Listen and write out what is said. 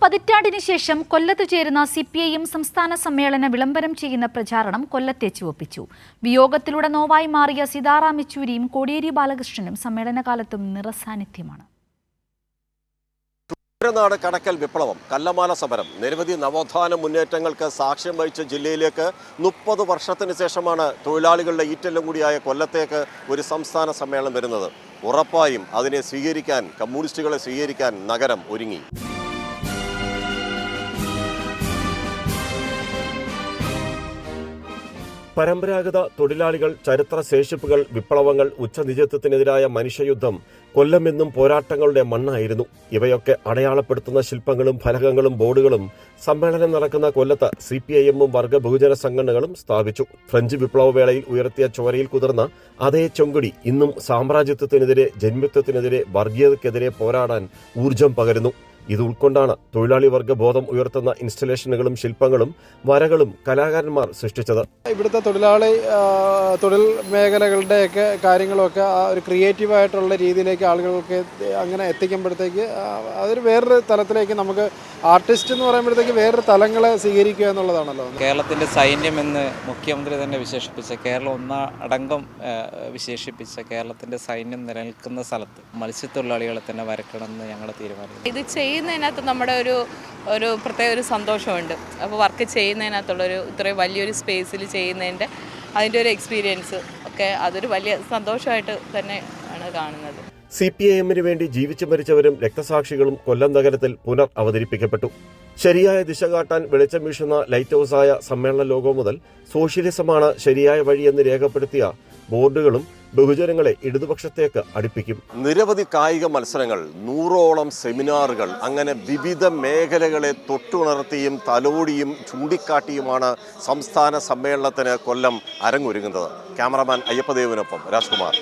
പതിറ്റാണ്ടിന് ശേഷം കൊല്ലത്ത് ചേരുന്ന CPIM സംസ്ഥാന സമ്മേളന വിളംബരം ചെയ്യുന്ന പ്രചാരണം കൊല്ലത്തെ ചുവപ്പിച്ചു. വിയോഗത്തിലൂടെ നോവായി മാറിയ സീതാറാം യെച്ചൂരിയും കോടിയേരി ബാലകൃഷ്ണനും സമ്മേളനകാലത്തും നിറസാന്നിധ്യമാണ്. നാട് കടക്കൽ വിപ്ലവം, കല്ലമാല സമരം, നിരവധി നവോത്ഥാന മുന്നേറ്റങ്ങൾക്ക് സാക്ഷ്യം വഹിച്ച ജില്ലയിലേക്ക് 30 വർഷത്തിന് ശേഷമാണ് തൊഴിലാളികളുടെ ഈറ്റെല്ലും കൂടിയായ കൊല്ലത്തേക്ക് ഒരു സംസ്ഥാന സമ്മേളനം വരുന്നത്. ഉറപ്പായും അതിനെ സ്വീകരിക്കാൻ, കമ്മ്യൂണിസ്റ്റുകളെ സ്വീകരിക്കാൻ നഗരം ഒരുങ്ങി. പരമ്പരാഗത തൊഴിലാളികൾ, ചരിത്ര ശേഷിപ്പുകൾ, വിപ്ലവങ്ങൾ, ഉച്ചനിജത്വത്തിനെതിരായ മനുഷ്യയുദ്ധം കൊല്ലമെന്നും പോരാട്ടങ്ങളുടെ മണ്ണായിരുന്നു. ഇവയൊക്കെ അടയാളപ്പെടുത്തുന്ന ശില്പങ്ങളും ഫലകങ്ങളും ബോർഡുകളും സമ്മേളനം നടക്കുന്ന കൊല്ലത്ത് CPIM-ഉം വർഗ ബഹുജന സംഘടനകളും സ്ഥാപിച്ചു. ഫ്രഞ്ച് വിപ്ലവവേളയിൽ ഉയർത്തിയ ചോരയിൽ കുതിർന്ന അതേ ചൊങ്കുടി ഇന്നും സാമ്രാജ്യത്വത്തിനെതിരെ, ജന്മിത്വത്തിനെതിരെ, വർഗീയതയ്ക്കെതിരെ പോരാടാൻ ഊർജം പകരുന്നു. ഇത് ഉൾക്കൊണ്ടാണ് തൊഴിലാളി വർഗ ബോധം ഉയർത്തുന്ന ഇൻസ്റ്റലേഷനുകളും ശില്പങ്ങളും വരകളും കലാകാരന്മാർ സൃഷ്ടിച്ചത്. ഇവിടുത്തെ തൊഴിൽ മേഖലകളുടെയൊക്കെ കാര്യങ്ങളൊക്കെ ഒരു ക്രിയേറ്റീവായിട്ടുള്ള രീതിയിലേക്ക് ആളുകൾക്ക് അങ്ങനെ എത്തിക്കുമ്പോഴത്തേക്ക് അതൊരു വേറൊരു തലത്തിലേക്ക് നമുക്ക് ആർട്ടിസ്റ്റ് എന്ന് പറയുമ്പോഴത്തേക്ക് വേറൊരു തലങ്ങളെ സ്വീകരിക്കുക എന്നുള്ളതാണല്ലോ. കേരളത്തിൻ്റെ സൈന്യം എന്ന് മുഖ്യമന്ത്രി തന്നെ വിശേഷിപ്പിച്ച, കേരളം ഒന്നടങ്കം വിശേഷിപ്പിച്ച കേരളത്തിൻ്റെ സൈന്യം നിലനിൽക്കുന്ന സ്ഥലത്ത് മത്സ്യത്തൊഴിലാളികളെ തന്നെ വരക്കണമെന്ന് ഞങ്ങൾ തീരുമാനിച്ചു. ഇത് ചെയ്യുന്നതിനകത്ത് നമ്മുടെ ഒരു പ്രത്യേക ഒരു സന്തോഷമുണ്ട്. അപ്പോൾ വർക്ക് ചെയ്യുന്നതിനകത്തുള്ളൊരു ഇത്രയും വലിയൊരു സ്പേസിൽ ചെയ്യുന്നതിൻ്റെ അതിൻ്റെ ഒരു എക്സ്പീരിയൻസ് ഒക്കെ അതൊരു വലിയ സന്തോഷമായിട്ട് തന്നെ ആണ് കാണുന്നത്. CPIM-ന് വേണ്ടി ജീവിച്ചു മരിച്ചവരും രക്തസാക്ഷികളും കൊല്ലം നഗരത്തിൽ പുനർ അവതരിപ്പിക്കപ്പെട്ടു. ശരിയായ ദിശ കാട്ടാൻ വെളിച്ചം വീശുന്ന ലൈറ്റ് ഹൗസായ സമ്മേളന ലോഗോ മുതൽ സോഷ്യലിസമാണ് ശരിയായ വഴിയെന്ന് രേഖപ്പെടുത്തിയ ബോർഡുകളും ബഹുജനങ്ങളെ ഇടതുപക്ഷത്തേക്ക് അടുപ്പിക്കും. നിരവധി കായിക മത്സരങ്ങൾ, 100ഓളം സെമിനാറുകൾ, അങ്ങനെ വിവിധ മേഖലകളെ തൊട്ടുണർത്തിയും തലോടിയും ചൂണ്ടിക്കാട്ടിയുമാണ് സംസ്ഥാന സമ്മേളനത്തിന് കൊല്ലം അരങ്ങൊരുങ്ങുന്നത്. ക്യാമറാമാൻ അയ്യപ്പദേവിനൊപ്പം രാജ്കുമാർ.